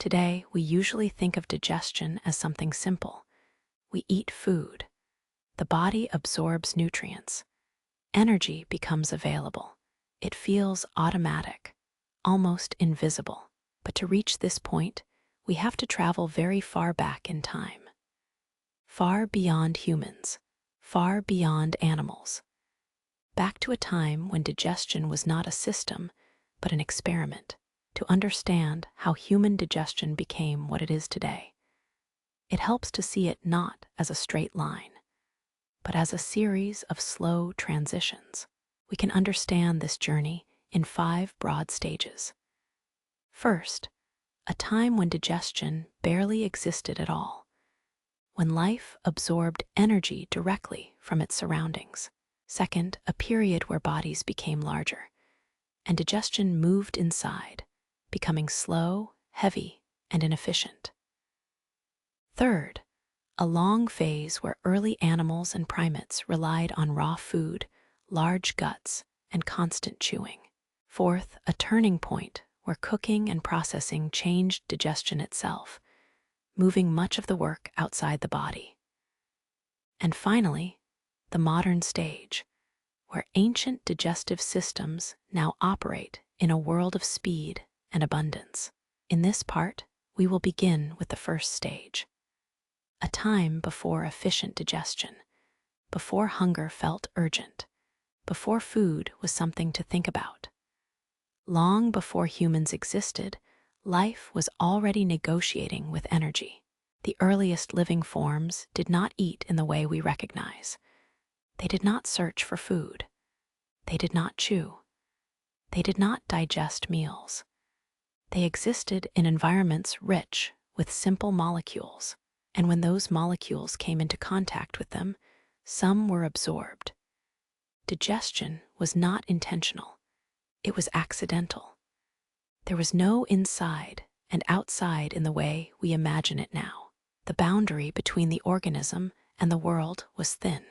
Today, we usually think of digestion as something simple. We eat food. The body absorbs nutrients. Energy becomes available. It feels automatic, almost invisible. But to reach this point, we have to travel very far back in time. Far beyond humans, far beyond animals. Back to a time when digestion was not a system, but an experiment, to understand how human digestion became what it is today. It helps to see it not as a straight line, but as a series of slow transitions. We can understand this journey in 5 broad stages. First, a time when digestion barely existed at all, when life absorbed energy directly from its surroundings. Second, a period where bodies became larger, and digestion moved inside, becoming slow, heavy, and inefficient. Third, a long phase where early animals and primates relied on raw food, large guts, and constant chewing. Fourth, a turning point where cooking and processing changed digestion itself, moving much of the work outside the body. And finally, the modern stage, where ancient digestive systems now operate in a world of speed and abundance. In this part, we will begin with the first stage, a time before efficient digestion, before hunger felt urgent, before food was something to think about. Long before humans existed, life was already negotiating with energy. The earliest living forms did not eat in the way we recognize. They did not search for food. They did not chew. They did not digest meals. They existed in environments rich with simple molecules, and when those molecules came into contact with them, some were absorbed. Digestion was not intentional. It was accidental. There was no inside and outside in the way we imagine it now. The boundary between the organism and the world was thin.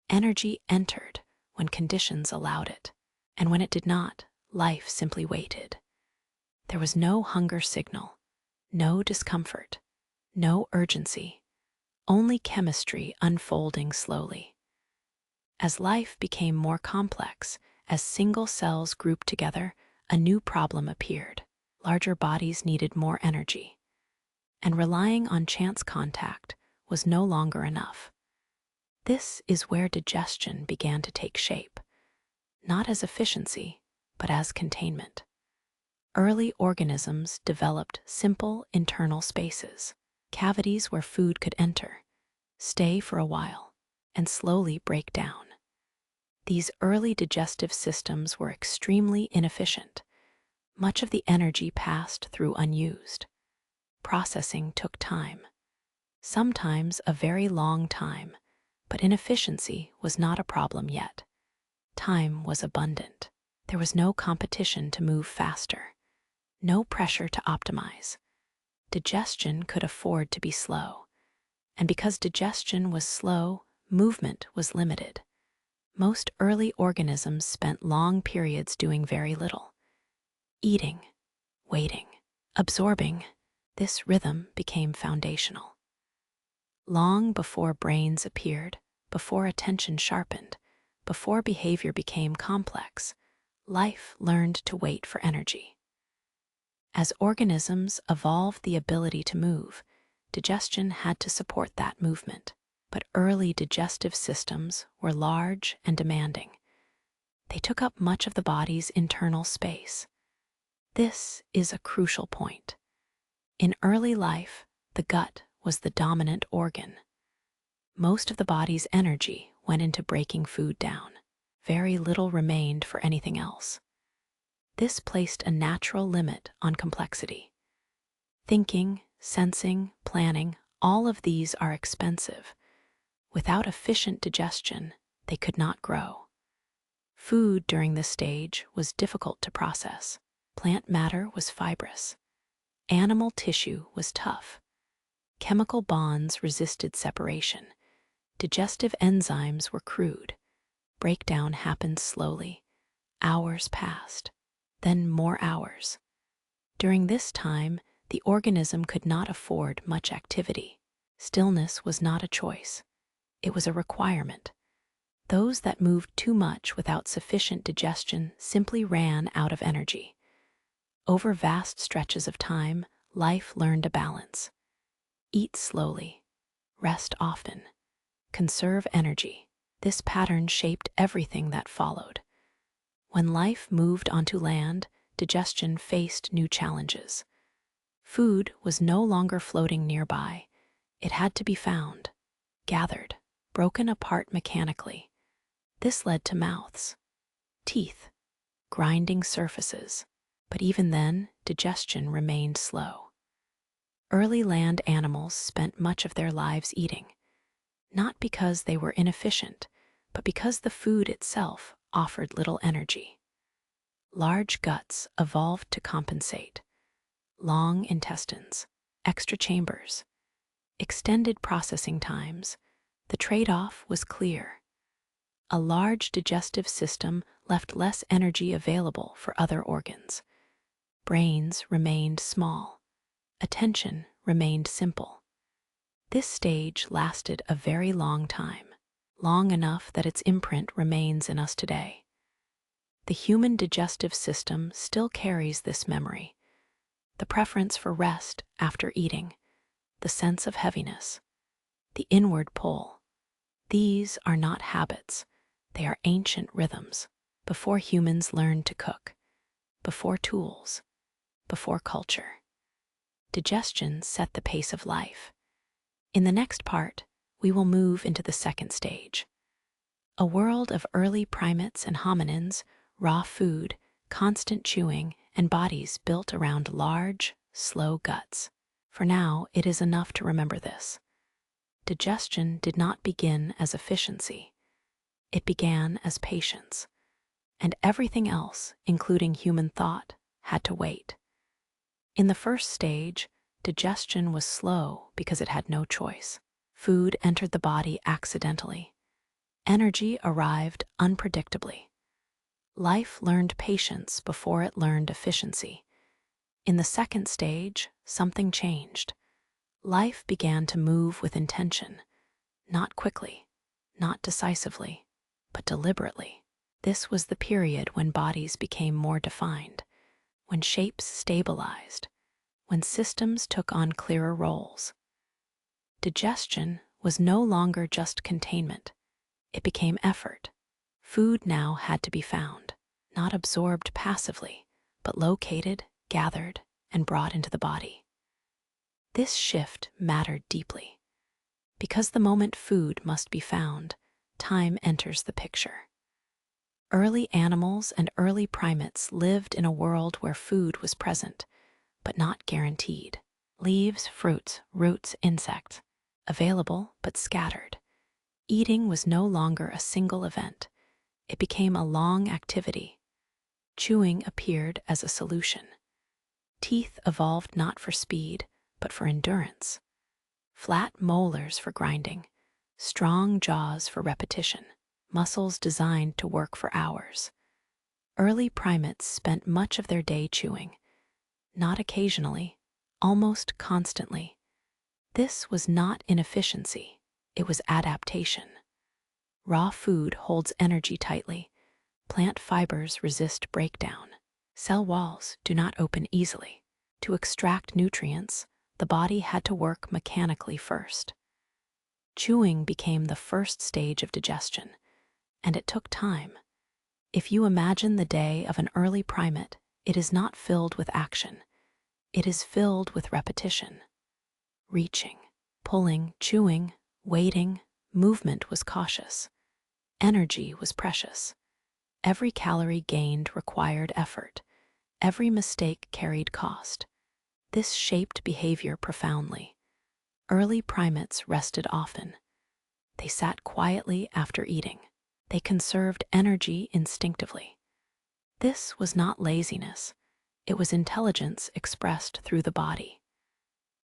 Energy entered when conditions allowed it, and when it did not, life simply waited. There was no hunger signal, no discomfort, no urgency, only chemistry unfolding slowly. As life became more complex, as single cells grouped together, a new problem appeared. Larger bodies needed more energy, and relying on chance contact was no longer enough. This is where digestion began to take shape, not as efficiency, but as containment. Early organisms developed simple internal spaces, cavities where food could enter, stay for a while, and slowly break down. These early digestive systems were extremely inefficient. Much of the energy passed through unused. Processing took time, sometimes a very long time, but inefficiency was not a problem yet. Time was abundant. There was no competition to move faster, no pressure to optimize. Digestion could afford to be slow, and because digestion was slow, movement was limited. Most early organisms spent long periods doing very little. Eating, waiting, absorbing, this rhythm became foundational. Long before brains appeared, before attention sharpened, before behavior became complex, life learned to wait for energy. As organisms evolved the ability to move, digestion had to support that movement. But early digestive systems were large and demanding. They took up much of the body's internal space. This is a crucial point. In early life, the gut was the dominant organ. Most of the body's energy went into breaking food down. Very little remained for anything else. This placed a natural limit on complexity. Thinking, sensing, planning, all of these are expensive. Without efficient digestion, they could not grow. Food during this stage was difficult to process. Plant matter was fibrous. Animal tissue was tough. Chemical bonds resisted separation. Digestive enzymes were crude. Breakdown happened slowly. Hours passed, then more hours. During this time, The organism could not afford much activity. Stillness was not a choice. It was a requirement. Those that moved too much without sufficient digestion simply ran out of energy. Over vast stretches of time, life learned a balance. Eat slowly, rest often, conserve energy. This pattern shaped everything that followed. When life moved onto land, digestion faced new challenges. Food was no longer floating nearby. It had to be found, gathered, broken apart mechanically. This led to mouths, teeth, grinding surfaces. But even then, digestion remained slow. Early land animals spent much of their lives eating, not because they were inefficient, but because the food itself offered little energy. Large guts evolved to compensate. Long intestines, extra chambers, extended processing times. The trade-off was clear. A large digestive system left less energy available for other organs. Brains remained small. Attention remained simple. This stage lasted a very long time, long enough that its imprint remains in us today. The human digestive system still carries this memory. The preference for rest after eating, the sense of heaviness, the inward pull. These are not habits. They are ancient rhythms. Before humans learned to cook, before tools, before culture. Digestion set the pace of life. In the next part, we will move into the second stage. A world of early primates and hominins, raw food, constant chewing, and bodies built around large, slow guts. For now, it is enough to remember this. Digestion did not begin as efficiency. It began as patience. And everything else, including human thought, had to wait. In the first stage, digestion was slow because it had no choice. Food entered the body accidentally. Energy arrived unpredictably. Life learned patience before it learned efficiency. In the second stage, something changed. Life began to move with intention, not quickly, not decisively, but deliberately. This was the period when bodies became more defined, when shapes stabilized, when systems took on clearer roles. Digestion was no longer just containment. It became effort. Food now had to be found, not absorbed passively, but located, gathered, and brought into the body. This shift mattered deeply. Because the moment food must be found, time enters the picture. Early animals and early primates lived in a world where food was present, but not guaranteed. Leaves, fruits, roots, insects, available but scattered. Eating was no longer a single event. It became a long activity. Chewing appeared as a solution. Teeth evolved not for speed, but for endurance. Flat molars for grinding, strong jaws for repetition, muscles designed to work for hours. Early primates spent much of their day chewing, not occasionally, almost constantly. This was not inefficiency, it was adaptation. Raw food holds energy tightly. Plant fibers resist breakdown. Cell walls do not open easily. To extract nutrients, the body had to work mechanically first. Chewing became the first stage of digestion, and it took time. If you imagine the day of an early primate, it is not filled with action. It is filled with repetition. Reaching, pulling, chewing, waiting, movement was cautious. Energy was precious. Every calorie gained required effort. Every mistake carried cost. This shaped behavior profoundly. Early primates rested often. They sat quietly after eating. They conserved energy instinctively. This was not laziness. It was intelligence expressed through the body.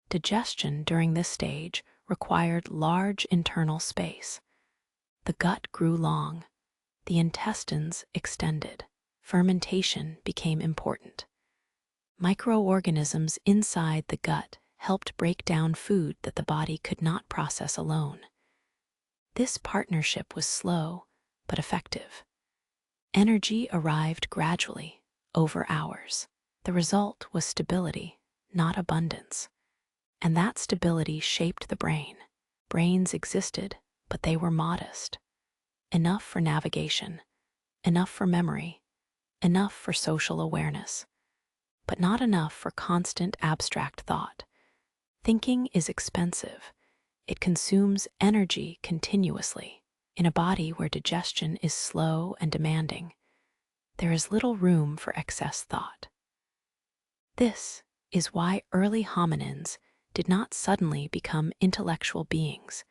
Digestion during this stage required large internal space. The gut grew long. The intestines extended. Fermentation became important. Microorganisms inside the gut helped break down food that the body could not process alone. This partnership was slow but effective. Energy arrived gradually, over hours. The result was stability, not abundance. And that stability shaped the brain. Brains existed, but they were modest. Enough for navigation, enough for memory, enough for social awareness, but not enough for constant abstract thought. Thinking is expensive. It consumes energy continuously. In a body where digestion is slow and demanding, there is little room for excess thought. This is why early hominins did not suddenly become intellectual beings,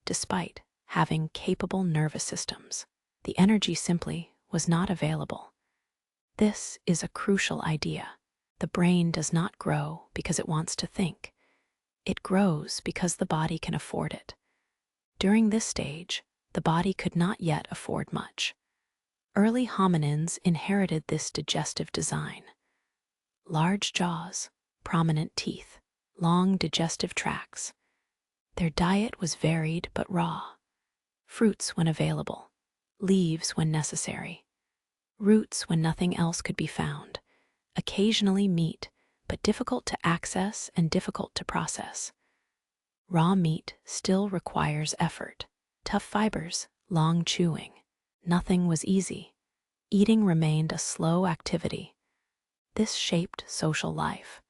despite having capable nervous systems. The energy simply was not available. This is a crucial idea. The brain does not grow because it wants to think. It grows because the body can afford it. During this stage, the body could not yet afford much. Early hominins inherited this digestive design. Large jaws, prominent teeth, long digestive tracts. Their diet was varied but raw. Fruits when available, leaves when necessary, roots when nothing else could be found, occasionally meat, but difficult to access and difficult to process. Raw meat still requires effort. Tough fibers, long chewing. Nothing was easy. Eating remained a slow activity. This shaped social life.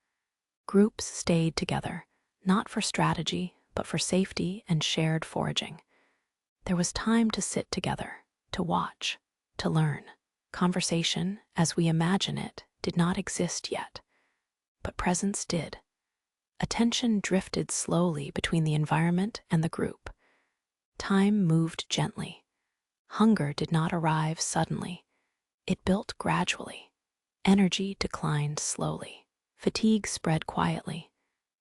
Groups stayed together, not for strategy, but for safety and shared foraging. There was time to sit together, to watch, to learn. Conversation, as we imagine it, did not exist yet, but presence did. Attention drifted slowly between the environment and the group. Time moved gently. Hunger did not arrive suddenly. It built gradually. Energy declined slowly. Fatigue spread quietly.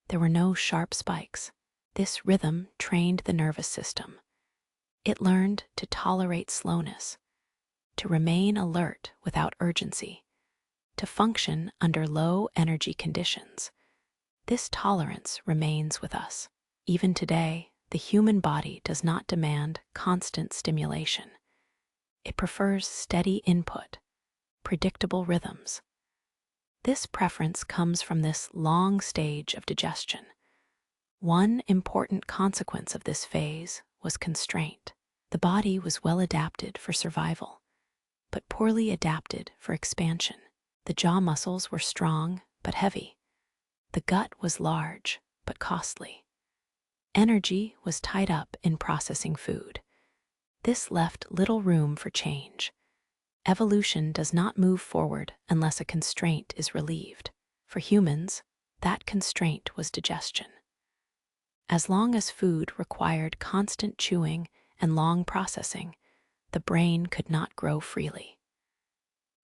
There were no sharp spikes. This rhythm trained the nervous system. It learned to tolerate slowness, to remain alert without urgency, to function under low energy conditions. This tolerance remains with us. Even today, the human body does not demand constant stimulation. It prefers steady input, predictable rhythms. This preference comes from this long stage of digestion. One important consequence of this phase was constraint. The body was well adapted for survival, but poorly adapted for expansion. The jaw muscles were strong but heavy. The gut was large but costly. Energy was tied up in processing food. This left little room for change. Evolution does not move forward unless a constraint is relieved. For humans, that constraint was digestion. As long as food required constant chewing and long processing, the brain could not grow freely.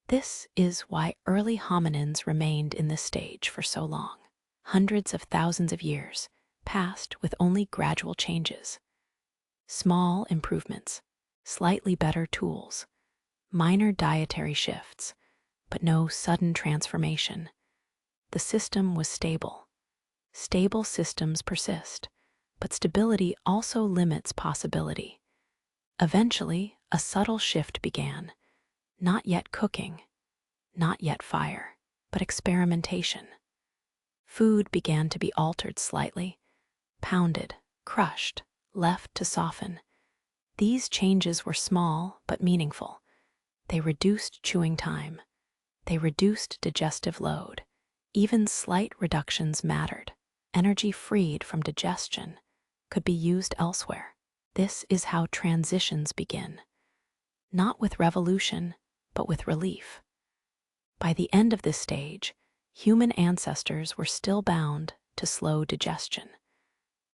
This is why early hominins remained in this stage for so long. Hundreds of thousands of years passed with only gradual changes. Small improvements, slightly better tools, minor dietary shifts, but no sudden transformation. The system was stable. Stable systems persist, but stability also limits possibility. Eventually, a subtle shift began. Not yet cooking, not yet fire, but experimentation. Food began to be altered slightly, pounded, crushed, left to soften. These changes were small but meaningful. They reduced chewing time. They reduced digestive load. Even slight reductions mattered. Energy freed from digestion could be used elsewhere. This is how transitions begin. Not with revolution, but with relief. By the end of this stage, human ancestors were still bound to slow digestion.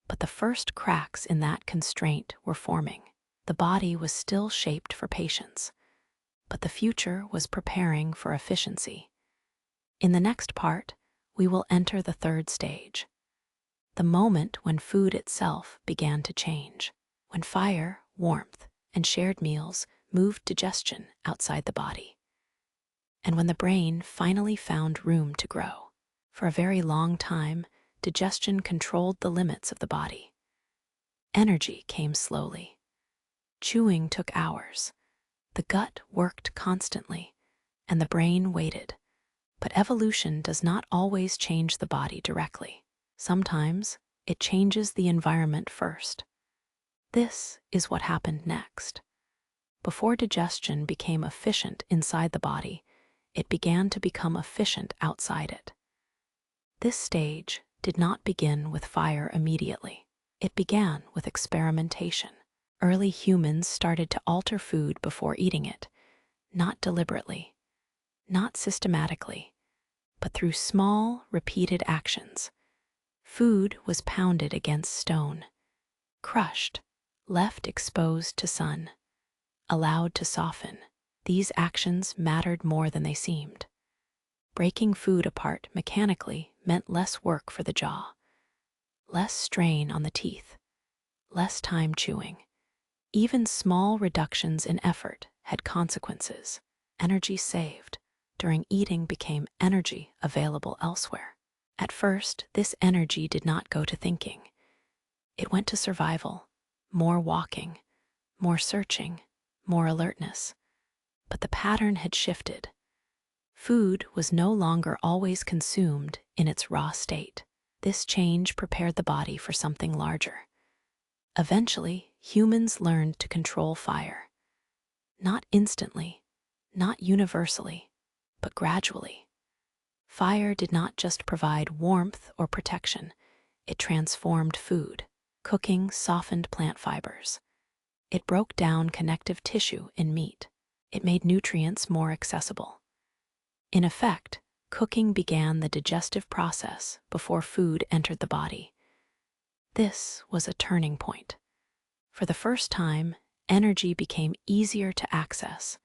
But the first cracks in that constraint were forming. The body was still shaped for patience, but the future was preparing for efficiency. In the next part, we will enter the third stage, the moment when food itself began to change, when fire, warmth, and shared meals moved digestion outside the body, and when the brain finally found room to grow. For a very long time, digestion controlled the limits of the body. Energy came slowly. Chewing took hours. The gut worked constantly, and the brain waited. But evolution does not always change the body directly. Sometimes it changes the environment first. This is what happened next. Before digestion became efficient inside the body, it began to become efficient outside it. This stage did not begin with fire immediately. It began with experimentation. Early humans started to alter food before eating it, not deliberately, not systematically, but through small, repeated actions. Food was pounded against stone, crushed, left exposed to sun, allowed to soften. These actions mattered more than they seemed. Breaking food apart mechanically meant less work for the jaw, less strain on the teeth, less time chewing. Even small reductions in effort had consequences. Energy saved during eating became energy available elsewhere. At first, this energy did not go to thinking. It went to survival, more walking, more searching, more alertness. But the pattern had shifted. Food was no longer always consumed in its raw state. This change prepared the body for something larger. Eventually, humans learned to control fire. Not instantly, not universally, but gradually. Fire did not just provide warmth or protection, it transformed food. Cooking softened plant fibers. It broke down connective tissue in meat. It made nutrients more accessible. In effect, cooking began the digestive process before food entered the body. This was a turning point. For the first time, energy became easier to access.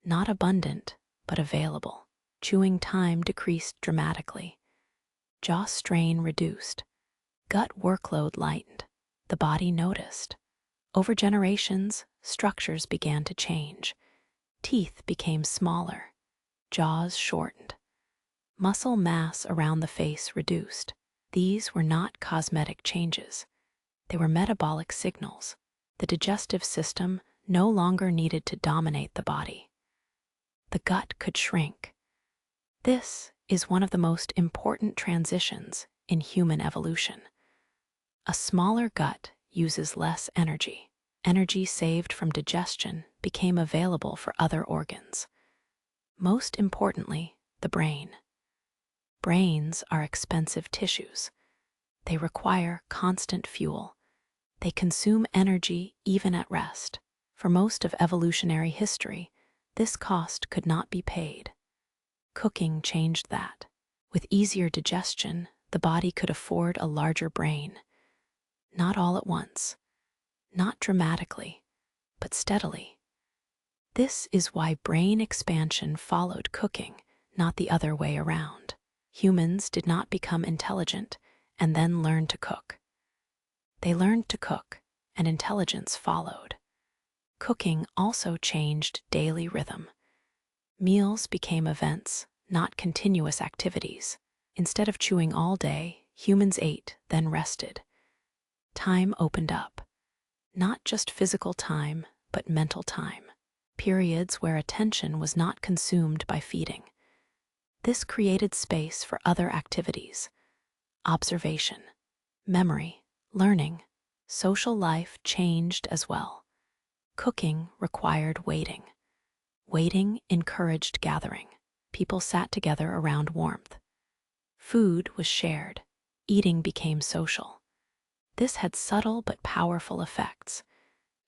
Not abundant, but available. Chewing time decreased dramatically. Jaw strain reduced. Gut workload lightened. The body noticed. Over generations, structures began to change. Teeth became smaller. Jaws shortened. Muscle mass around the face reduced. These were not cosmetic changes. They were metabolic signals. The digestive system no longer needed to dominate the body. The gut could shrink. This is one of the most important transitions in human evolution. A smaller gut uses less energy. Energy saved from digestion became available for other organs. Most importantly, the brain. Brains are expensive tissues. They require constant fuel. They consume energy even at rest. For most of evolutionary history, this cost could not be paid. Cooking changed that. With easier digestion, the body could afford a larger brain. Not all at once, not dramatically, but steadily. This is why brain expansion followed cooking, not the other way around. Humans did not become intelligent and then learn to cook. They learned to cook, and intelligence followed. Cooking also changed daily rhythm. Meals became events, not continuous activities. Instead of chewing all day, humans ate, then rested. Time opened up. Not just physical time, but mental time. Periods where attention was not consumed by feeding. This created space for other activities. Observation, memory, learning, social life changed as well. Cooking required waiting. Waiting encouraged gathering. People sat together around warmth. Food was shared. Eating became social. This had subtle but powerful effects.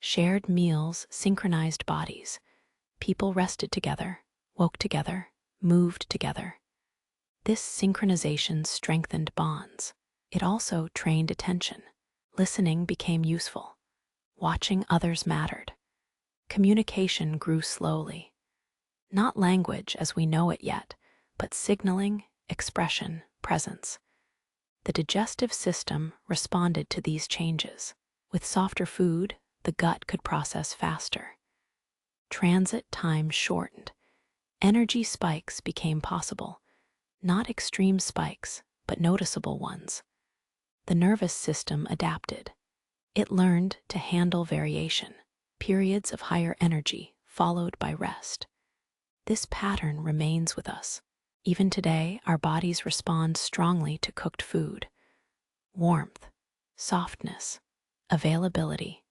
Shared meals synchronized bodies. People rested together, woke together, moved together. This synchronization strengthened bonds. It also trained attention. Listening became useful. Watching others mattered. Communication grew slowly. Not language as we know it yet, but signaling, expression, presence. The digestive system responded to these changes. With softer food, the gut could process faster. Transit time shortened. Energy spikes became possible. Not extreme spikes, but noticeable ones. The nervous system adapted. It learned to handle variation, periods of higher energy followed by rest. This pattern remains with us. Even today, our bodies respond strongly to cooked food. Warmth, softness, availability.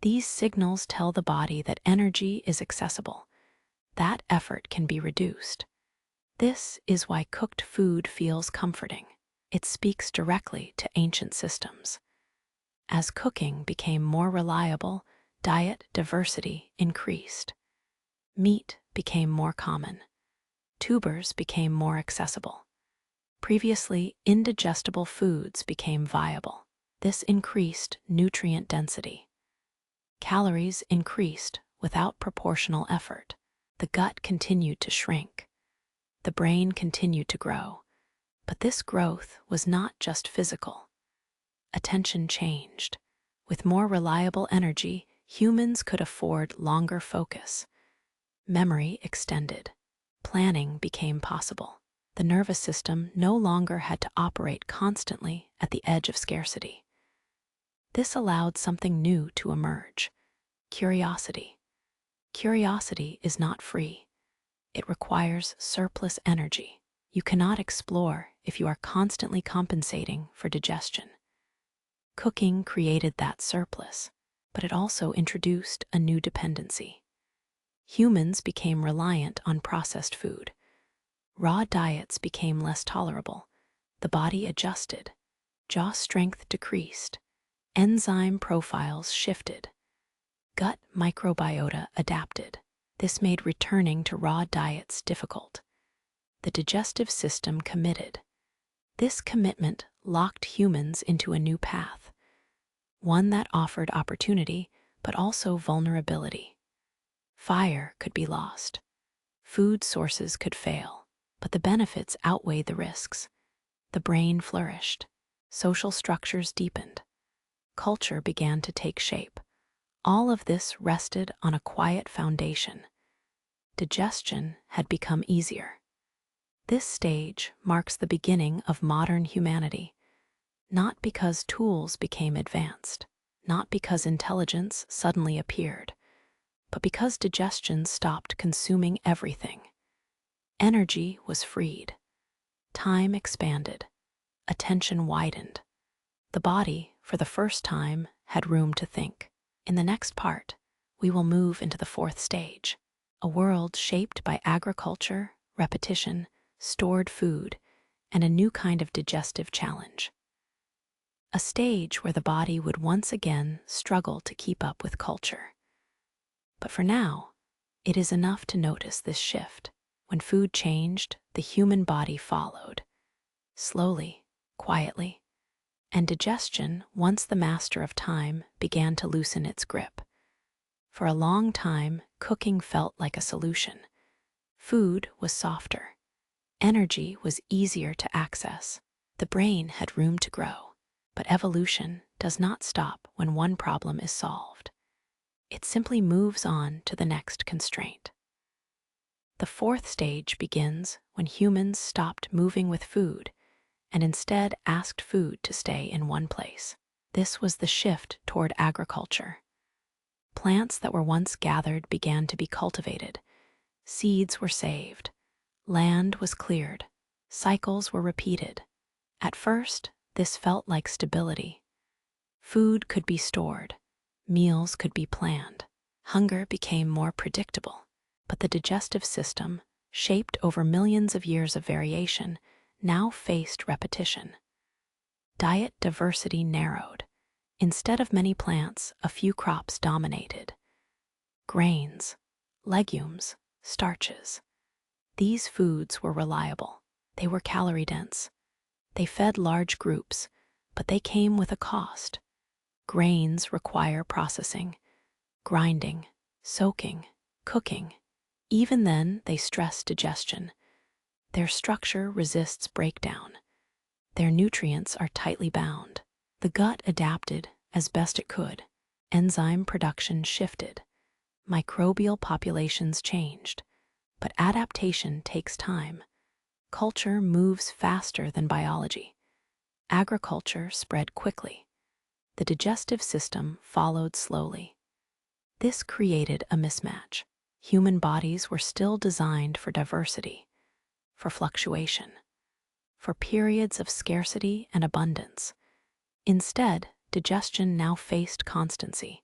These signals tell the body that energy is accessible, that effort can be reduced. This is why cooked food feels comforting. It speaks directly to ancient systems. As cooking became more reliable, diet diversity increased. Meat became more common. Tubers became more accessible. Previously indigestible foods became viable. This increased nutrient density. Calories increased without proportional effort. The gut continued to shrink. The brain continued to grow. But this growth was not just physical. Attention changed. With more reliable energy, humans could afford longer focus. Memory extended. Planning became possible. The nervous system no longer had to operate constantly at the edge of scarcity. This allowed something new to emerge: curiosity. Curiosity is not free. It requires surplus energy. You cannot explore if you are constantly compensating for digestion. Cooking created that surplus, but it also introduced a new dependency. Humans became reliant on processed food. Raw diets became less tolerable. The body adjusted. Jaw strength decreased. Enzyme profiles shifted. Gut microbiota adapted. This made returning to raw diets difficult. The digestive system committed. This commitment locked humans into a new path, one that offered opportunity but also vulnerability. Fire could be lost. Food sources could fail, but the benefits outweighed the risks. The brain flourished. Social structures deepened. Culture began to take shape. All of this rested on a quiet foundation. Digestion had become easier. This stage marks the beginning of modern humanity, not because tools became advanced, not because intelligence suddenly appeared, but because digestion stopped consuming everything. Energy was freed. Time expanded. Attention widened. The body, for the first time, had room to think. In the next part, we will move into the fourth stage, a world shaped by agriculture, repetition, stored food, and a new kind of digestive challenge. A stage where the body would once again struggle to keep up with culture. But for now, it is enough to notice this shift. When food changed, the human body followed. Slowly, quietly, and digestion, once the master of time, began to loosen its grip. For a long time, cooking felt like a solution. Food was softer. Energy was easier to access. The brain had room to grow. But evolution does not stop when one problem is solved. It simply moves on to the next constraint. The fourth stage begins when humans stopped moving with food and instead asked food to stay in one place. This was the shift toward agriculture. Plants that were once gathered began to be cultivated. Seeds were saved. Land was cleared. Cycles were repeated. At first, this felt like stability. Food could be stored. Meals could be planned. Hunger became more predictable. But the digestive system, shaped over millions of years of variation, now faced repetition. Diet diversity narrowed. Instead of many plants, a few crops dominated. Grains, legumes, starches. These foods were reliable. They were calorie-dense. They fed large groups, but they came with a cost. Grains require processing, grinding, soaking, cooking. Even then, they stress digestion. Their structure resists breakdown. Their nutrients are tightly bound. The gut adapted as best it could. Enzyme production shifted. Microbial populations changed. But adaptation takes time. Culture moves faster than biology. Agriculture spread quickly. The digestive system followed slowly. This created a mismatch. Human bodies were still designed for diversity, for fluctuation, for periods of scarcity and abundance. Instead, digestion now faced constancy,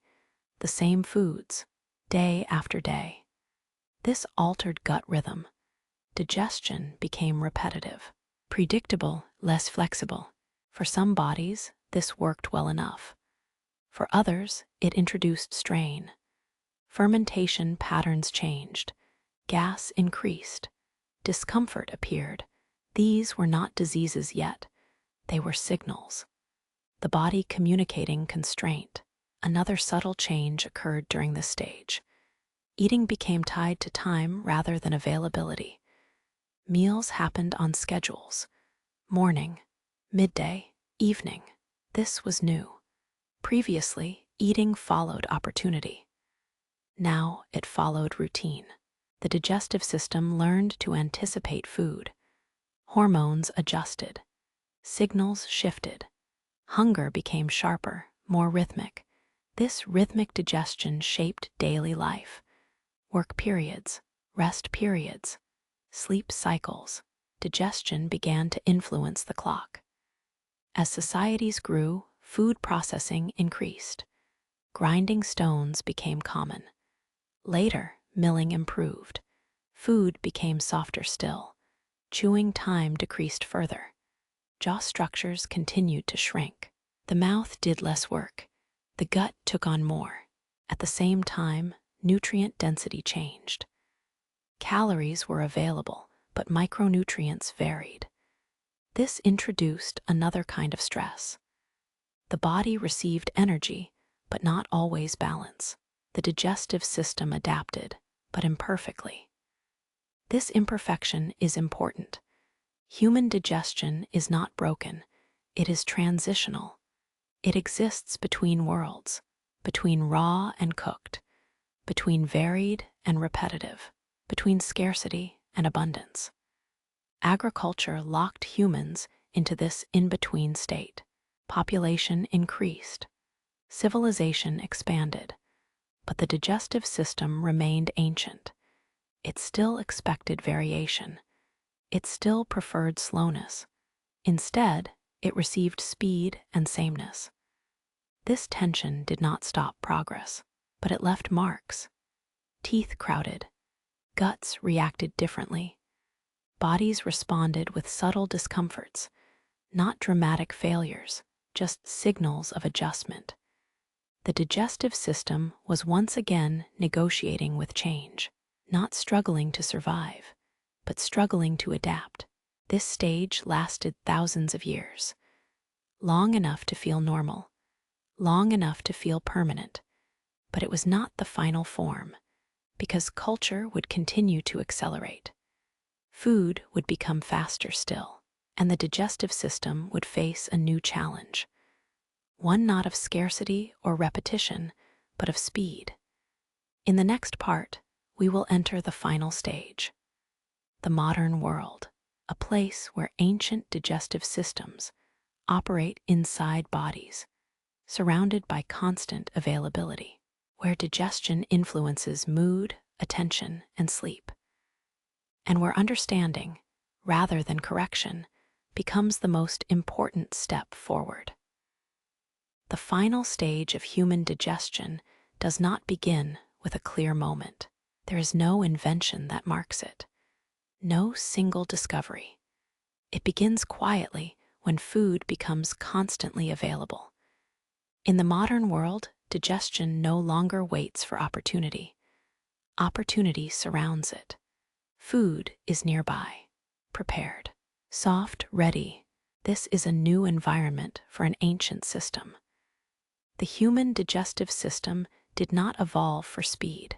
the same foods, day after day. This altered gut rhythm. Digestion became repetitive, predictable, less flexible. For some bodies, this worked well enough. For others, it introduced strain. Fermentation patterns changed. Gas increased. Discomfort appeared. These were not diseases yet. They were signals. The body communicating constraint. Another subtle change occurred during this stage. Eating became tied to time rather than availability. Meals happened on schedules. Morning, midday, evening. This was new. Previously, eating followed opportunity. Now it followed routine. The digestive system learned to anticipate food. Hormones adjusted. Signals shifted. Hunger became sharper, more rhythmic. This rhythmic digestion shaped daily life. Work periods, rest periods, sleep cycles. Digestion began to influence the clock. As societies grew, food processing increased. Grinding stones became common. Later, milling improved. Food became softer still. Chewing time decreased further. Jaw structures continued to shrink. The mouth did less work. The gut took on more. At the same time, nutrient density changed. Calories were available, but micronutrients varied. This introduced another kind of stress. The body received energy, but not always balance. The digestive system adapted, but imperfectly. This imperfection is important. Human digestion is not broken. It is transitional. It exists between worlds, between raw and cooked, between varied and repetitive, between scarcity and abundance. Agriculture locked humans into this in-between state. Population increased. Civilization expanded. But the digestive system remained ancient. It still expected variation. It still preferred slowness. Instead, it received speed and sameness. This tension did not stop progress, but it left marks. Teeth crowded. Guts reacted differently. Bodies responded with subtle discomforts, not dramatic failures, just signals of adjustment. The digestive system was once again negotiating with change, not struggling to survive, but struggling to adapt. This stage lasted thousands of years, long enough to feel normal, long enough to feel permanent, but it was not the final form, because culture would continue to accelerate. Food would become faster still, and the digestive system would face a new challenge. One not of scarcity or repetition, but of speed. In the next part, we will enter the final stage, the modern world, a place where ancient digestive systems operate inside bodies, surrounded by constant availability, where digestion influences mood, attention, and sleep, and where understanding, rather than correction, becomes the most important step forward. The final stage of human digestion does not begin with a clear moment. There is no invention that marks it, no single discovery. It begins quietly when food becomes constantly available. In the modern world, digestion no longer waits for opportunity. Opportunity surrounds it. Food is nearby, prepared, soft, ready. This is a new environment for an ancient system. The human digestive system did not evolve for speed.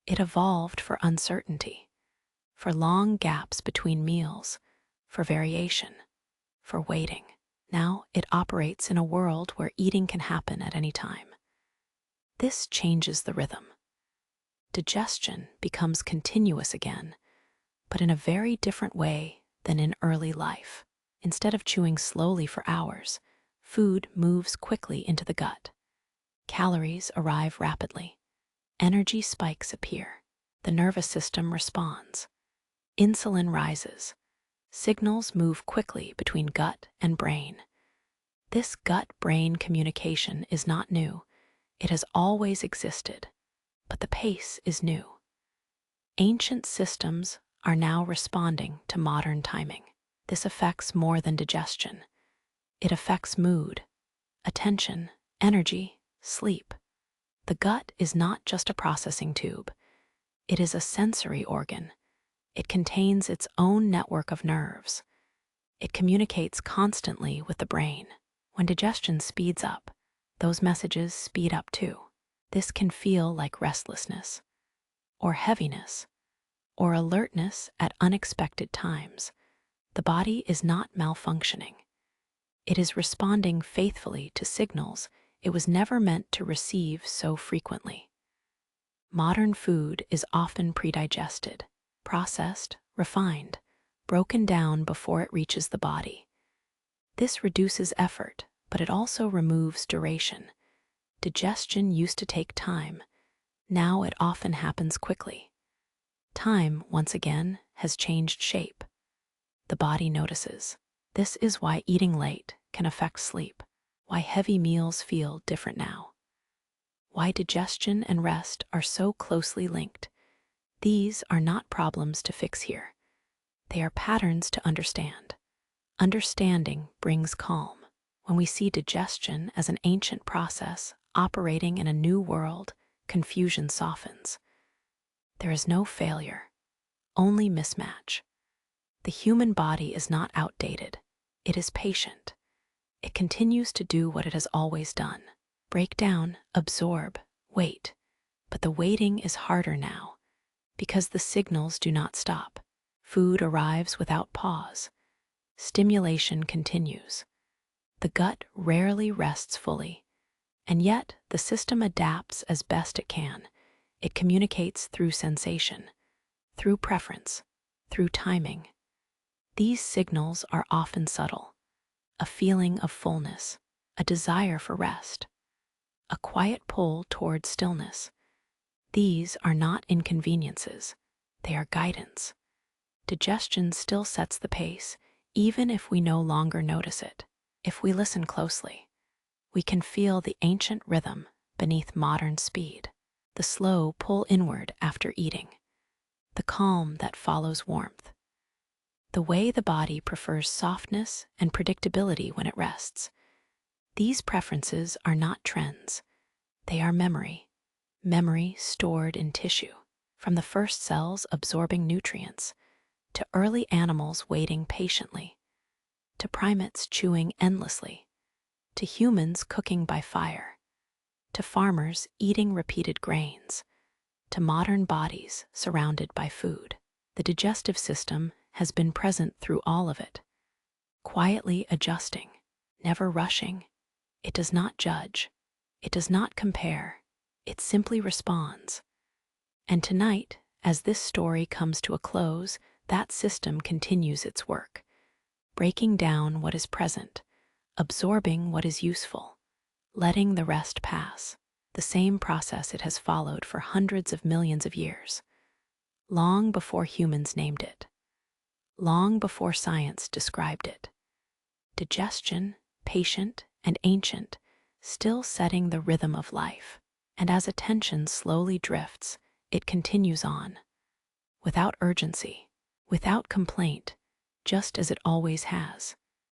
It evolved for uncertainty, for long gaps between meals, for variation, for waiting. Now it operates in a world where eating can happen at any time. This changes the rhythm. Digestion becomes continuous again, but in a very different way than in early life. Instead of chewing slowly for hours, food moves quickly into the gut. Calories arrive rapidly. Energy spikes appear. The nervous system responds. Insulin rises. Signals move quickly between gut and brain. This gut-brain communication is not new. It has always existed, but the pace is new. Ancient systems are now responding to modern timing. This affects more than digestion. It affects mood, attention, energy, sleep. The gut is not just a processing tube. It is a sensory organ. It contains its own network of nerves. It communicates constantly with the brain. When digestion speeds up, those messages speed up too. This can feel like restlessness, or heaviness, or alertness at unexpected times. The body is not malfunctioning. It is responding faithfully to signals it was never meant to receive so frequently. Modern food is often predigested, processed, refined, broken down before it reaches the body. This reduces effort, but it also removes duration. Digestion used to take time. Now it often happens quickly. Time, once again, has changed shape. The body notices. This is why eating late can affect sleep, why heavy meals feel different now, why digestion and rest are so closely linked. These are not problems to fix here. They are patterns to understand. Understanding brings calm. When we see digestion as an ancient process operating in a new world, confusion softens. There is no failure, only mismatch. The human body is not outdated. It is patient. It continues to do what it has always done. Break down, absorb, wait. But the waiting is harder now because the signals do not stop. Food arrives without pause. Stimulation continues. The gut rarely rests fully, and yet the system adapts as best it can. It communicates through sensation, through preference, through timing. These signals are often subtle. A feeling of fullness, a desire for rest, a quiet pull toward stillness. These are not inconveniences. They are guidance. Digestion still sets the pace, even if we no longer notice it. If we listen closely, we can feel the ancient rhythm beneath modern speed, the slow pull inward after eating, the calm that follows warmth, the way the body prefers softness and predictability when it rests. These preferences are not trends. They are memory stored in tissue, from the first cells absorbing nutrients, to early animals waiting patiently, to primates chewing endlessly, to humans cooking by fire, to farmers eating repeated grains, to modern bodies surrounded by food. The digestive system has been present through all of it, quietly adjusting, never rushing. It does not judge. It does not compare. It simply responds. And tonight, as this story comes to a close, that system continues its work, breaking down what is present, absorbing what is useful, letting the rest pass. The same process it has followed for hundreds of millions of years, long before humans named it, long before science described it. Digestion, patient and ancient, still setting the rhythm of life. And as attention slowly drifts, it continues on, without urgency, without complaint, just as it always has.